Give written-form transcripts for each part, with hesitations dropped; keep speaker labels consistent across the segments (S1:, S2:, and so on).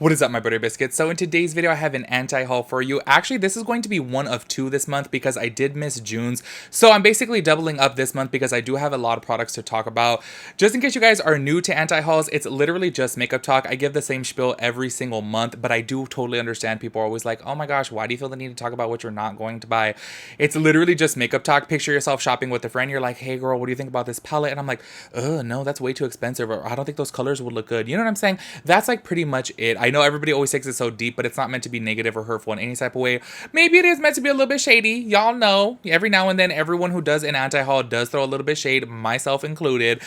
S1: What is up, my butter biscuits? So in today's video, I have an anti-haul for you. Actually, this is going to be one of two this month because I did miss June's. So I'm basically doubling up this month because I do have a lot of products to talk about. Just in case you guys are new to anti-hauls, it's literally just makeup talk. I give the same spiel every single month, but I do totally understand people are always like, oh my gosh, why do you feel the need to talk about what you're not going to buy? It's literally just makeup talk. Picture yourself shopping with a friend. You're like, hey girl, what do you think about this palette? And I'm like, oh no, that's way too expensive. Or I don't think those colors would look good. You know what I'm saying? That's like pretty much it. I know everybody always takes it so deep, but it's not meant to be negative or hurtful in any type of way. Maybe it is meant to be a little bit shady. Y'all know, every now and then, everyone who does an anti-haul does throw a little bit shade, myself included.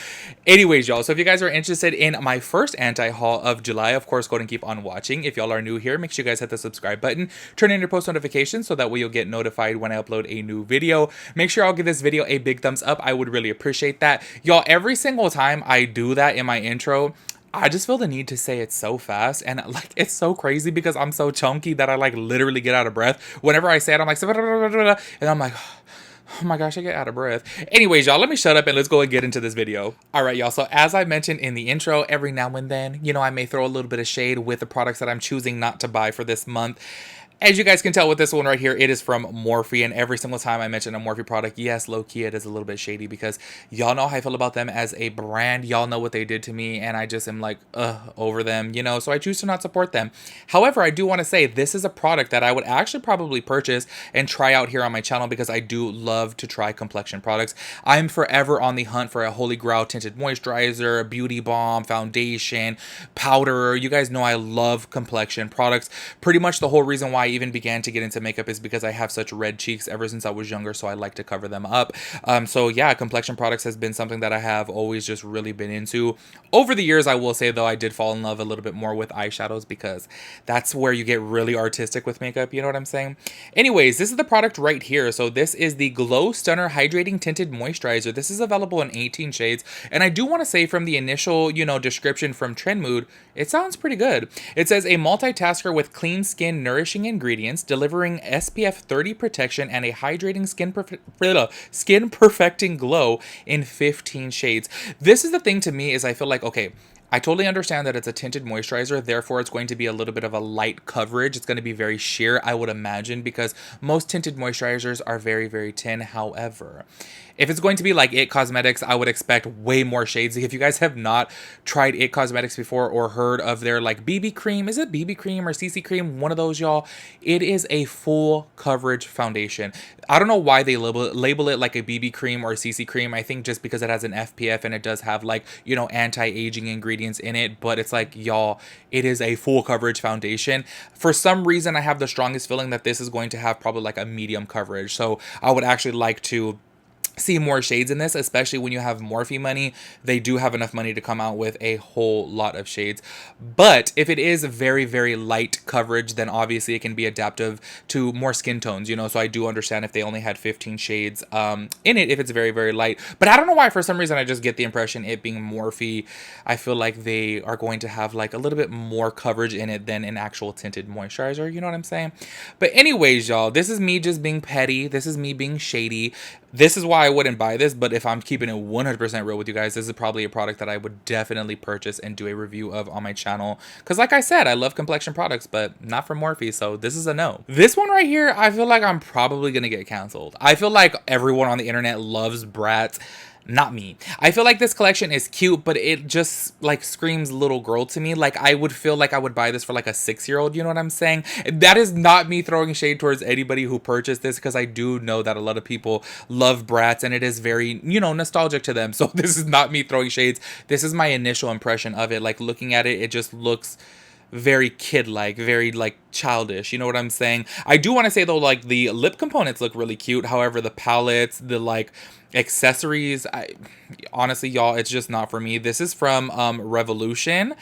S1: Anyways, y'all, so if you guys are interested in my first anti-haul of July, of course, go ahead and keep on watching. If y'all are new here, make sure you guys hit the subscribe button, turn in your post notifications so that way you'll get notified when I upload a new video. Make sure I'll give this video a big thumbs up. I would really appreciate that. Y'all, every single time I do that in my intro, I just feel the need to say it so fast, and like it's so crazy because I'm so chunky that I like literally get out of breath. Whenever I say it, I'm like, and I'm like, oh my gosh, I get out of breath. Anyways, y'all, let me shut up and let's go and get into this video. All right, y'all, so as I mentioned in the intro, every now and then, you know, I may throw a little bit of shade with the products that I'm choosing not to buy for this month. As you guys can tell with this one right here, it is from Morphe, and every single time I mention a Morphe product, yes, low-key, it is a little bit shady because y'all know how I feel about them as a brand. Y'all know what they did to me, and I just am like, over them, you know, so I choose to not support them. However, I do want to say this is a product that I would actually probably purchase and try out here on my channel because I do love to try complexion products. I'm forever on the hunt for a holy grail tinted moisturizer, beauty balm, foundation, powder. You guys know I love complexion products. Pretty much the whole reason why I even began to get into makeup is because I have such red cheeks ever since I was younger, so I like to cover them up. So yeah, complexion products has been something that I have always just really been into. Over the years, I will say though, I did fall in love a little bit more with eyeshadows because that's where you get really artistic with makeup, you know what I'm saying? Anyways, this is the product right here. So this is the Glow Stunner Hydrating Tinted Moisturizer. This is available in 18 shades, and I do want to say from the initial, you know, description from Trend Mood, it sounds pretty good. It says a multitasker with clean skin, nourishing ingredients, delivering SPF 30 protection and a hydrating skin perfecting glow in 15 shades. This is the thing to me is I feel like, okay, I totally understand that it's a tinted moisturizer, therefore it's going to be a little bit of a light coverage. It's going to be very sheer, I would imagine, because most tinted moisturizers are very, very thin. However, if it's going to be like It Cosmetics, I would expect way more shades. If you guys have not tried It Cosmetics before or heard of their like BB cream, is it BB cream or CC cream? One of those, y'all. It is a full coverage foundation. I don't know why they label it like a BB cream or a CC cream. I think just because it has an FPF and it does have like, you know, anti-aging ingredients in it. But it's like, y'all, it is a full coverage foundation. For some reason, I have the strongest feeling that this is going to have probably like a medium coverage. So I would actually like to see more shades in this, especially when you have Morphe money. They do have enough money to come out with a whole lot of shades. But if it is very, very light coverage, then obviously it can be adaptive to more skin tones, you know, so I do understand if they only had 15 shades in it, if it's very, very light. But I don't know why, for some reason, I just get the impression it being Morphe, I feel like they are going to have like a little bit more coverage in it than an actual tinted moisturizer, you know what I'm saying? But anyways, y'all, this is me just being petty. This is me being shady. This is why I wouldn't buy this, but if I'm keeping it 100% real with you guys, this is probably a product that I would definitely purchase and do a review of on my channel. Because like I said, I love complexion products, but not from Morphe, so this is a no. This one right here, I feel like I'm probably going to get canceled. I feel like everyone on the internet loves Bratz. Not me. I feel like this collection is cute, but it just like screams little girl to me. Like I would feel like I would buy this for like a 6-year-old, you know what I'm saying? That is not me throwing shade towards anybody who purchased this, because I do know that a lot of people love Bratz and it is very, you know, nostalgic to them. So this is not me throwing shades. This is my initial impression of it. Like looking at it, it just looks very kid-like, very like childish, you know what I'm saying? I do want to say though, like the lip components look really cute. However, the palettes, the like accessories, honestly, y'all, it's just not for me. This is from Revolution,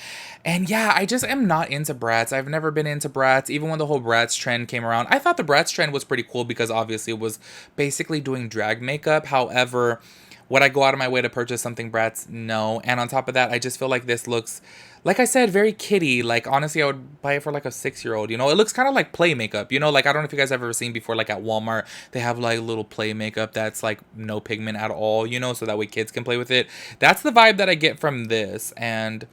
S1: and yeah, I just am not into Bratz. I've never been into Bratz. Even when the whole Bratz trend came around, I thought the Bratz trend was pretty cool because obviously it was basically doing drag makeup. However, would I go out of my way to purchase something Bratz? No. And on top of that, I just feel like this looks, like I said, very kiddie. Like, honestly, I would buy it for like a 6-year-old, you know? It looks kind of like play makeup, you know? Like, I don't know if you guys have ever seen before, like at Walmart, they have like little play makeup that's like no pigment at all, you know? So that way kids can play with it. That's the vibe that I get from this. And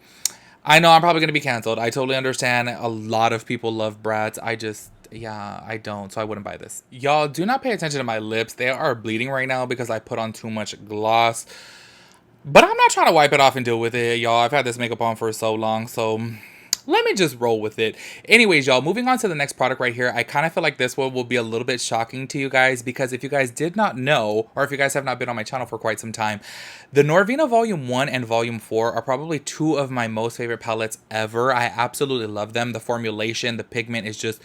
S1: I know I'm probably going to be canceled. I totally understand. A lot of people love Bratz. I just, yeah, I don't. So I wouldn't buy this. Y'all, do not pay attention to my lips. They are bleeding right now because I put on too much gloss. But I'm not trying to wipe it off and deal with it, y'all. I've had this makeup on for so long, so let me just roll with it. Anyways, y'all, moving on to the next product right here. I kind of feel like this one will be a little bit shocking to you guys because if you guys did not know, or if you guys have not been on my channel for quite some time, the Norvina Volume 1 and Volume 4 are probably two of my most favorite palettes ever. I absolutely love them. The formulation, the pigment is just,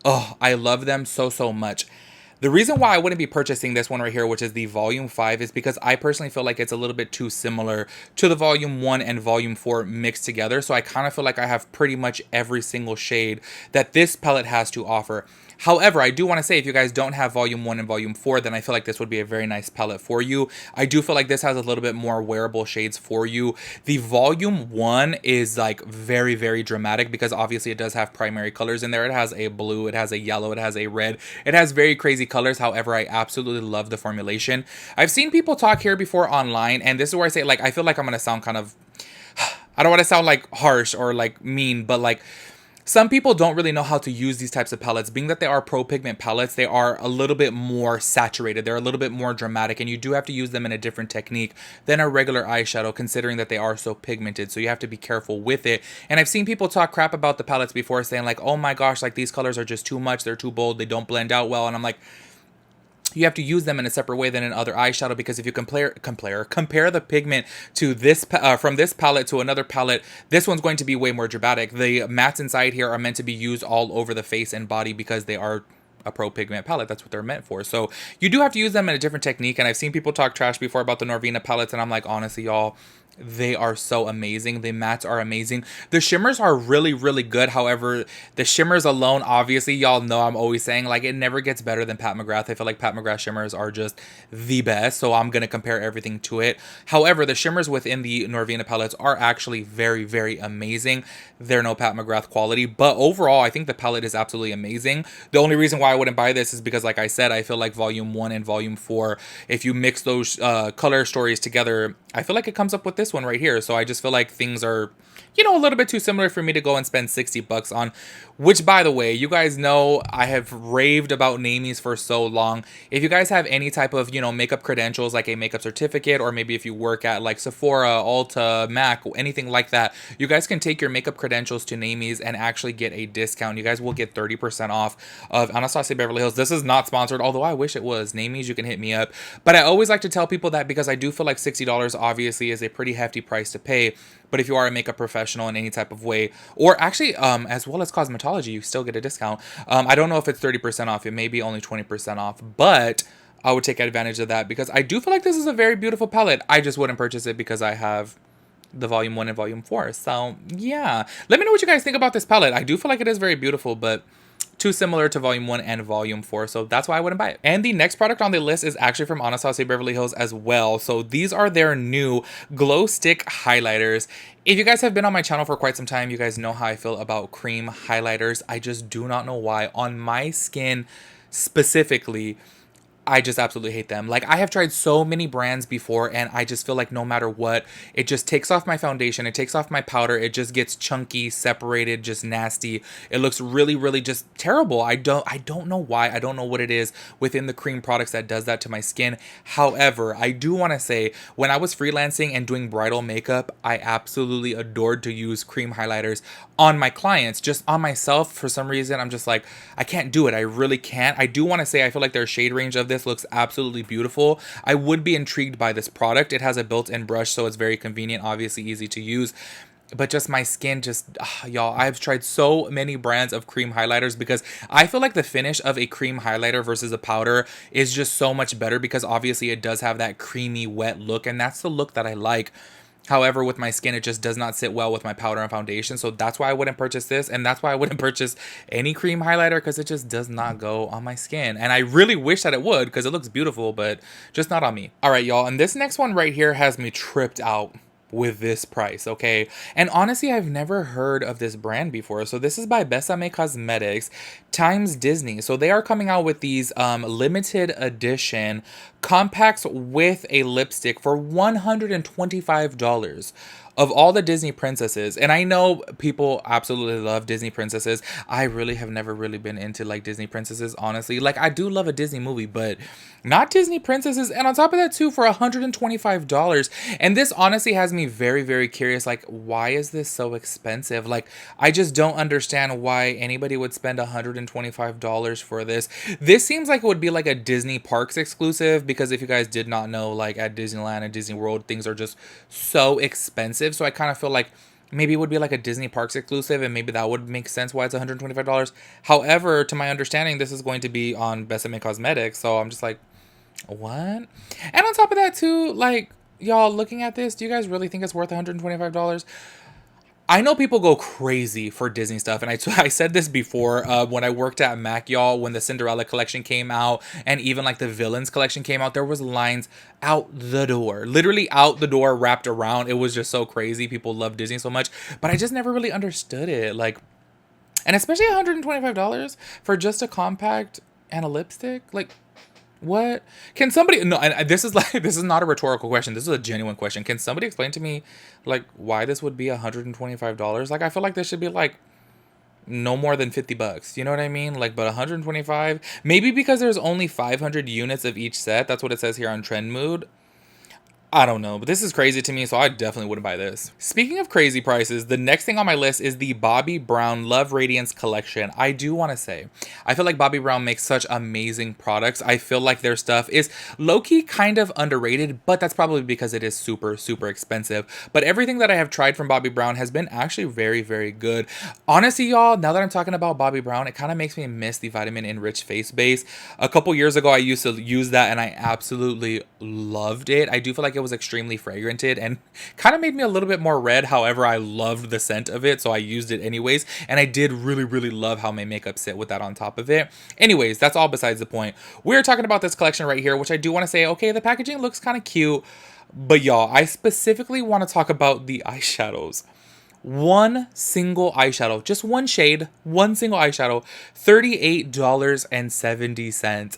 S1: oh, I love them so, so much. The reason why I wouldn't be purchasing this one right here, which is the Volume 5, is because I personally feel like it's a little bit too similar to the Volume 1 and Volume 4 mixed together. So I kind of feel like I have pretty much every single shade that this palette has to offer. However, I do want to say if you guys don't have Volume 1 and Volume 4, then I feel like this would be a very nice palette for you. I do feel like this has a little bit more wearable shades for you. The Volume 1 is like very, very dramatic because obviously it does have primary colors in there. It has a blue, it has a yellow, it has a red. It has very crazy colors. However, I absolutely love the formulation. I've seen people talk here before online, and this is where I say, like, I feel like I'm going to sound kind of, I don't want to sound like harsh or like mean, but like, some people don't really know how to use these types of palettes. Being that they are pro pigment palettes, they are a little bit more saturated. They're a little bit more dramatic, and you do have to use them in a different technique than a regular eyeshadow, considering that they are so pigmented. So you have to be careful with it. And I've seen people talk crap about the palettes before, saying like, oh my gosh, like these colors are just too much. They're too bold. They don't blend out well. And I'm like, you have to use them in a separate way than in other eyeshadow, because if you compare the pigment to this from this palette to another palette, this one's going to be way more dramatic. The mattes inside here are meant to be used all over the face and body because they are a pro pigment palette. That's what they're meant for. So you do have to use them in a different technique. And I've seen people talk trash before about the Norvina palettes, and I'm like, honestly, y'all, they are so amazing. The mattes are amazing. The shimmers are really, really good. However, the shimmers alone, obviously, y'all know I'm always saying, like, it never gets better than Pat McGrath. I feel like Pat McGrath shimmers are just the best, so I'm going to compare everything to it. However, the shimmers within the Norvina palettes are actually very, very amazing. They're no Pat McGrath quality, but overall, I think the palette is absolutely amazing. The only reason why I wouldn't buy this is because, like I said, I feel like Volume 1 and Volume 4, if you mix those color stories together, I feel like it comes up with this one right here. So I just feel like things are, you know, a little bit too similar for me to go and spend 60 bucks on, which, by the way, you guys know I have raved about Namies for so long. If you guys have any type of, you know, makeup credentials, like a makeup certificate, or maybe if you work at like Sephora, Ulta, MAC, anything like that, you guys can take your makeup credentials to Namies and actually get a discount. You guys will get 30% off of Anastasia Beverly Hills. This is not sponsored, although I wish it was. Namies, you can hit me up. But I always like to tell people that because I do feel like $60 obviously is a pretty hefty price to pay. But if you are a makeup professional in any type of way, or actually as well as cosmetology, you still get a discount. I don't know if it's 30% off. It may be only 20% off, but I would take advantage of that because I do feel like this is a very beautiful palette. I just wouldn't purchase it because I have the Volume 1 and Volume 4. So yeah, let me know what you guys think about this palette. I do feel like it is very beautiful, but too similar to Volume 1 and Volume 4, so that's why I wouldn't buy it. And the next product on the list is actually from Anastasia Beverly Hills as well. So these are their new glow stick highlighters. If you guys have been on my channel for quite some time, you guys know how I feel about cream highlighters. I just do not know why. On my skin specifically, I just absolutely hate them. Like, I have tried so many brands before, and I just feel like no matter what, it just takes off my foundation, it takes off my powder, it just gets chunky, separated, just nasty. It looks really, really just terrible. I don't know why. I don't know what it is within the cream products that does that to my skin. However, I do want to say, when I was freelancing and doing bridal makeup, I absolutely adored to use cream highlighters on my clients. Just on myself, for some reason, I'm just like, I can't do it. I really can't. I do want to say, I feel like their shade range of this looks absolutely beautiful. I would be intrigued by this product. It has a built-in brush, so it's very convenient, obviously easy to use. But just my skin, just y'all, I've tried so many brands of cream highlighters because I feel like the finish of a cream highlighter versus a powder is just so much better because obviously it does have that creamy wet look, and that's the look that I like. However, with my skin, it just does not sit well with my powder and foundation. So that's why I wouldn't purchase this. And that's why I wouldn't purchase any cream highlighter, because it just does not go on my skin. And I really wish that it would, because it looks beautiful, but just not on me. All right, y'all. And this next one right here has me tripped out with this price, okay? And honestly, I've never heard of this brand before. So this is by Besame Cosmetics times Disney. So they are coming out with these limited edition compacts with a lipstick for $125. of all the Disney princesses, and I know people absolutely love Disney princesses. I really have never really been into like Disney princesses, honestly. Like, I do love a Disney movie, but not Disney princesses. And on top of that too, for $125. And this honestly has me very, very curious. Like, why is this so expensive? Like, I just don't understand why anybody would spend $125 for this. This seems like it would be like a Disney Parks exclusive, because if you guys did not know, like at Disneyland and Disney World, things are just so expensive. So I kind of feel like maybe it would be like a Disney Parks exclusive, and maybe that would make sense why it's $125. However, to my understanding, this is going to be on Besame Cosmetics. So I'm just like, what? And on top of that too, like, y'all looking at this, do you guys really think it's worth $125? I know people go crazy for Disney stuff, and I said this before when I worked at MAC, y'all, when the Cinderella collection came out, and even like the Villains collection came out, there was lines out the door, literally out the door, wrapped around. It was just so crazy. People love Disney so much, but I just never really understood it. Like, and especially $125 for just a compact and a lipstick, like, what? Can somebody, no, and this is like, this is not a rhetorical question. This is a genuine question. Can somebody explain to me like why this would be $125? Like, I feel like this should be like no more than $50. You know what I mean? Like, but 125, maybe because there's only 500 units of each set. That's what it says here on Trend Mood. I don't know, but this is crazy to me, so I definitely wouldn't buy this. Speaking of crazy prices, the next thing on my list is the Bobbi Brown Love Radiance collection. I do want to say, I feel like Bobbi Brown makes such amazing products. I feel like their stuff is low-key kind of underrated, but that's probably because it is super, super expensive. But everything that I have tried from Bobbi Brown has been actually very, very good. Honestly, y'all, now that I'm talking about Bobbi Brown, it kind of makes me miss the Vitamin Enriched Face Base. A couple years ago, I used to use that, and I absolutely loved it. I do feel like it was extremely fragranted and kind of made me a little bit more red. However, I loved the scent of it, so I used it anyways, and I did really, really love how my makeup sit with that on top of it. Anyways, that's all besides the point. We're talking about this collection right here, which I do want to say, okay, the packaging looks kind of cute, but y'all, I specifically want to talk about the eyeshadows. One single eyeshadow, just one shade, one single eyeshadow, $38.70.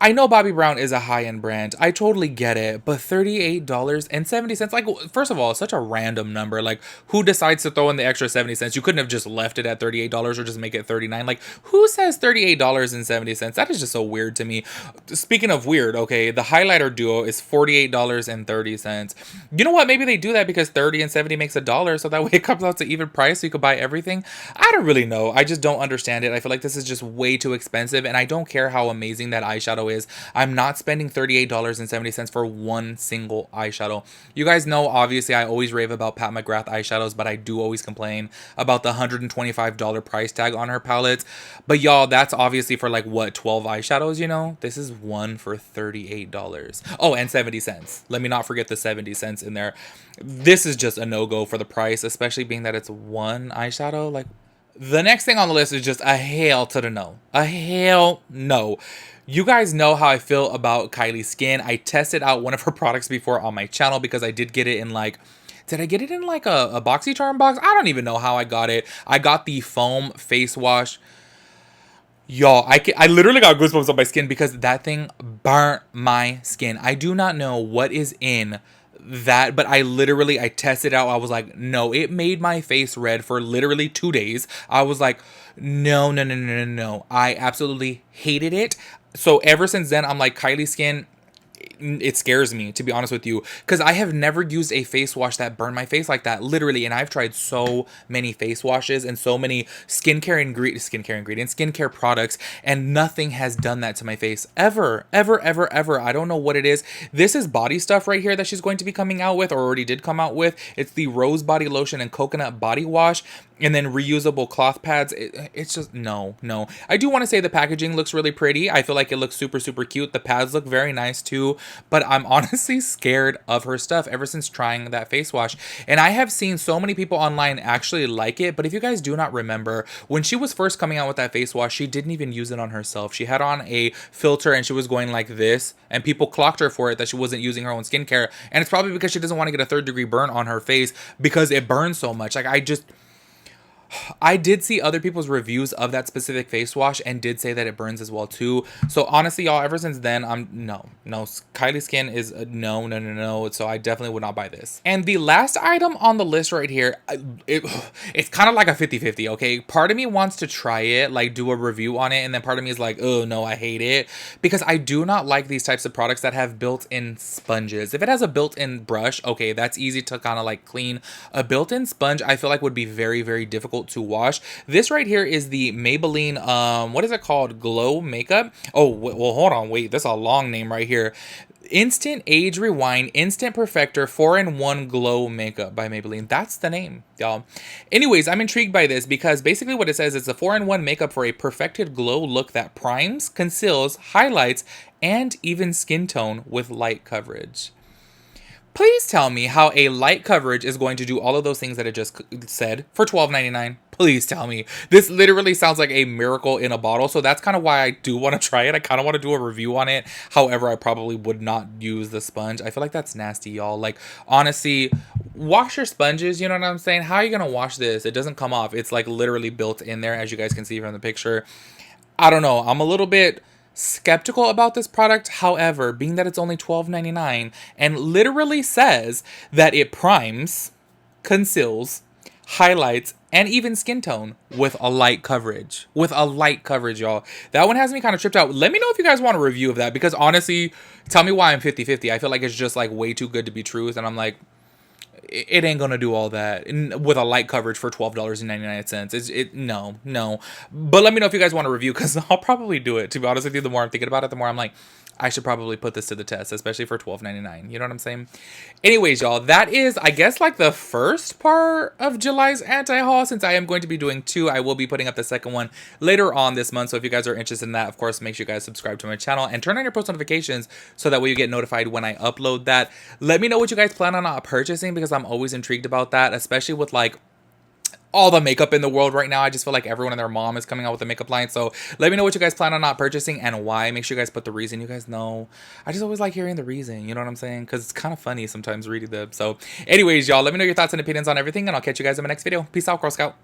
S1: I know Bobbi Brown is a high-end brand. I totally get it, but $38.70, like, first of all, it's such a random number. Like, who decides to throw in the extra 70 cents? You couldn't have just left it at $38 or just make it $39. Like, who says $38.70? That is just so weird to me. Speaking of weird, okay, the highlighter duo is $48.30. You know what? Maybe they do that because 30 and 70 makes $1, so that way it comes out to even price so you could buy everything. I don't really know. I just don't understand it. I feel like this is just way too expensive, and I don't care how amazing that eyeshadow is. I'm not spending $38.70 for one single eyeshadow. You guys know, obviously, I always rave about Pat McGrath eyeshadows, but I do always complain about the $125 price tag on her palettes. But y'all, that's obviously for like, what, 12 eyeshadows, you know? This is one for $38. Oh, and 70 cents. Let me not forget the 70 cents in there. This is just a no-go for the price, especially being that it's one eyeshadow. Like, the next thing on the list is just a hell to the no. A hell no. You guys know how I feel about Kylie Skin. I tested out one of her products before on my channel because I did get it in like, did I get it in like a BoxyCharm box? I don't even know how I got it. I got the foam face wash. Y'all, I literally got goosebumps on my skin because that thing burnt my skin. I do not know what is in that, but I tested out. I was like, no, it made my face red for literally 2 days. I was like, no, no, no, no, no, no. I absolutely hated it. So ever since then, I'm like, Kylie Skin, it scares me, to be honest with you, because I have never used a face wash that burned my face like that, literally. And I've tried so many face washes and so many skincare products, and nothing has done that to my face ever, ever, ever, ever. I don't know what it is. This is body stuff right here that she's going to be coming out with, or already did come out with. It's the rose body lotion and coconut body wash, and then reusable cloth pads. It's just no. I do want to say the packaging looks really pretty. I feel like it looks super, super cute. The pads look very nice too, but I'm honestly scared of her stuff ever since trying that face wash. And I have seen so many people online actually like it, but if you guys do not remember, when she was first coming out with that face wash, she didn't even use it on herself. She had on a filter and she was going like this, and people clocked her for it that she wasn't using her own skincare. And it's probably because she doesn't want to get a 3rd-degree burn on her face because it burns so much. Like, I did see other people's reviews of that specific face wash and did say that it burns as well too. So honestly, y'all, ever since then, I'm no. Kylie Skin is a no. So I definitely would not buy this. And the last item on the list right here, it's kind of like a 50-50, okay? Part of me wants to try it, like do a review on it, and then part of me is like, oh no, I hate it. Because I do not like these types of products that have built-in sponges. If it has a built-in brush, okay, that's easy to kind of like clean. A built-in sponge, I feel like would be very, very difficult to wash. This right here is the Maybelline, what is it called? Glow Makeup. Oh, well, hold on, wait, that's a long name right here. Instant Age Rewind Instant Perfector 4-in-1 Glow Makeup by Maybelline. That's the name, y'all. Anyways, I'm intrigued by this because basically what it says is a 4-in-1 makeup for a perfected glow look that primes, conceals, highlights, and even skin tone with light coverage. Please tell me how a light coverage is going to do all of those things that I just said for $12.99. Please tell me. This literally sounds like a miracle in a bottle. So that's kind of why I do want to try it. I kind of want to do a review on it. However, I probably would not use the sponge. I feel like that's nasty, y'all. Like, honestly, wash your sponges. You know what I'm saying? How are you going to wash this? It doesn't come off. It's like literally built in there, as you guys can see from the picture. I don't know. I'm a little bit skeptical about this product. However, being that it's only $12.99 and literally says that it primes, conceals, highlights, and even skin tone with a light coverage. With a light coverage, y'all. That one has me kind of tripped out. Let me know if you guys want a review of that, because honestly, tell me why I'm 50-50. I feel like it's just like way too good to be true, and I'm like, it ain't gonna do all that with a light coverage for $12.99. No. But let me know if you guys want a review, because I'll probably do it. To be honest with you, the more I'm thinking about it, the more I'm like, I should probably put this to the test, especially for $12.99. You know what I'm saying? Anyways, y'all, that is, I guess, like the first part of July's anti-haul. Since I am going to be doing two, I will be putting up the second one later on this month. So if you guys are interested in that, of course, make sure you guys subscribe to my channel and turn on your post notifications so that way you get notified when I upload that. Let me know what you guys plan on purchasing, because I'm always intrigued about that, especially with like all the makeup in the world right now. I just feel like everyone and their mom is coming out with a makeup line. So let me know what you guys plan on not purchasing and why. Make sure you guys put the reason. You guys know, I just always like hearing the reason. You know what I'm saying? Because it's kind of funny sometimes reading them. So anyways, y'all, let me know your thoughts and opinions on everything, and I'll catch you guys in my next video. Peace out, Girl Scout.